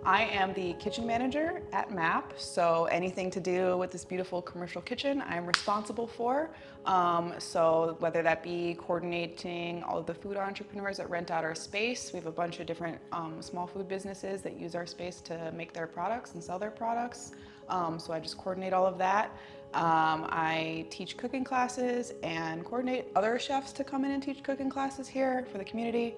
I am the kitchen manager at MAP, so anything to do with this beautiful commercial kitchen, I'm responsible for. So whether that be coordinating all of the food entrepreneurs that rent out our space, we have a bunch of different small food businesses that use our space to make their products and sell their products. So I just coordinate all of that. I teach cooking classes and coordinate other chefs to come in and teach cooking classes here for the community.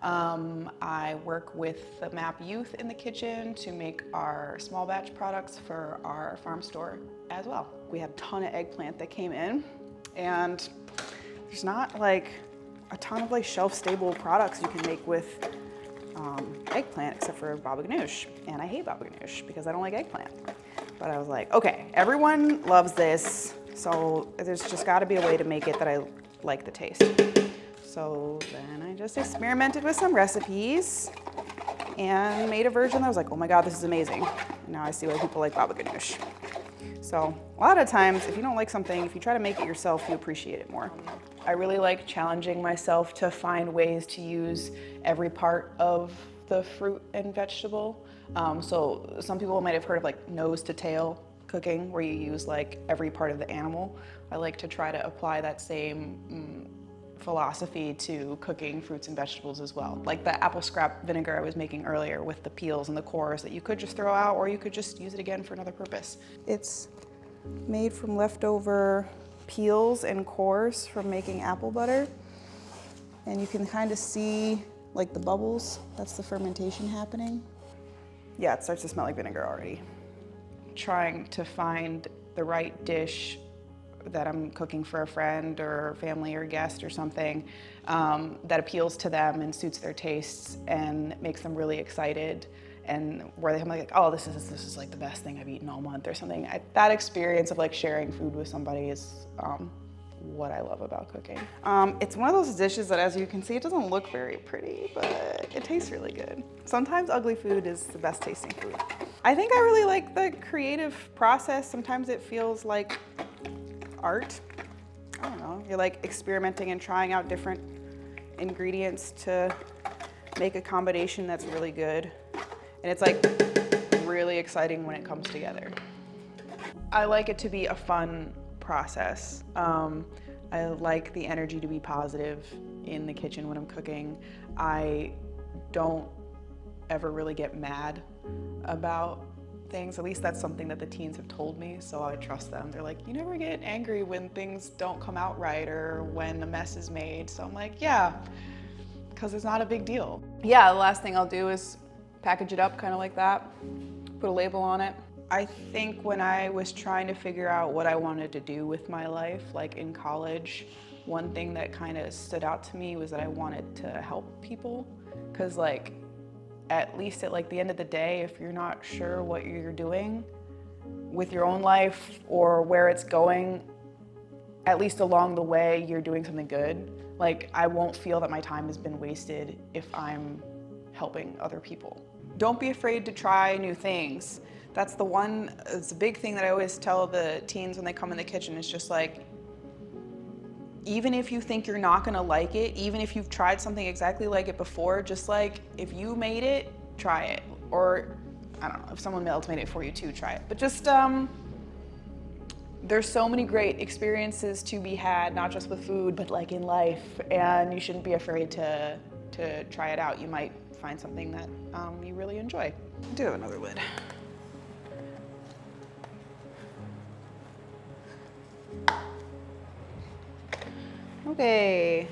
I work with the MAP youth in the kitchen to make our small batch products for our farm store as well. We had a ton of eggplant that came in, and there's not like a ton of like shelf stable products you can make with eggplant except for baba ganoush. And I hate baba ganoush because I don't like eggplant. But I was like, okay, everyone loves this, so there's just gotta be a way to make it that I like the taste. So then I just experimented with some recipes and made a version that was like, oh my God, this is amazing. And now I see why people like baba ganoush. So a lot of times, if you don't like something, if you try to make it yourself, you appreciate it more. I really like challenging myself to find ways to use every part of the fruit and vegetable. So some people might have heard of like nose to tail cooking, where you use like every part of the animal. I like to try to apply that same philosophy to cooking fruits and vegetables as well. Like the apple scrap vinegar I was making earlier with the peels and the cores that you could just throw out, or you could just use it again for another purpose. It's made from leftover peels and cores from making apple butter. And you can kind of see like the bubbles, that's the fermentation happening. Yeah, it starts to smell like vinegar already. Trying to find the right dish that I'm cooking for a friend or family or guest or something that appeals to them and suits their tastes and makes them really excited, and where they come like, oh, this is like the best thing I've eaten all month or something. That experience of like sharing food with somebody is what I love about cooking. It's one of those dishes that, as you can see, it doesn't look very pretty, but it tastes really good. Sometimes ugly food is the best tasting food. I think I really like the creative process. Sometimes it feels like art. I don't know, you're like experimenting and trying out different ingredients to make a combination that's really good. And it's like really exciting when it comes together. I like it to be a fun process. I like the energy to be positive in the kitchen when I'm cooking. I don't ever really get mad about things. At least that's something that the teens have told me, so I trust them. They're like, you never get angry when things don't come out right or when a mess is made. So I'm like, yeah, because it's not a big deal. Yeah, the last thing I'll do is package it up kind of like that, put a label on it. I think when I was trying to figure out what I wanted to do with my life, like in college, one thing that kind of stood out to me was that I wanted to help people, because like at least at like the end of the day, if you're not sure what you're doing with your own life or where it's going, at least along the way, you're doing something good. Like I won't feel that my time has been wasted if I'm helping other people. Don't be afraid to try new things. That's it's a big thing that I always tell the teens when they come in the kitchen. It's just like, even if you think you're not gonna like it, even if you've tried something exactly like it before, just like if you made it, try it. Or I don't know, if someone else made it for you too, try it. But just, there's so many great experiences to be had, not just with food, but like in life. And you shouldn't be afraid to try it out. You might find something that you really enjoy. I do have another lid. Okay,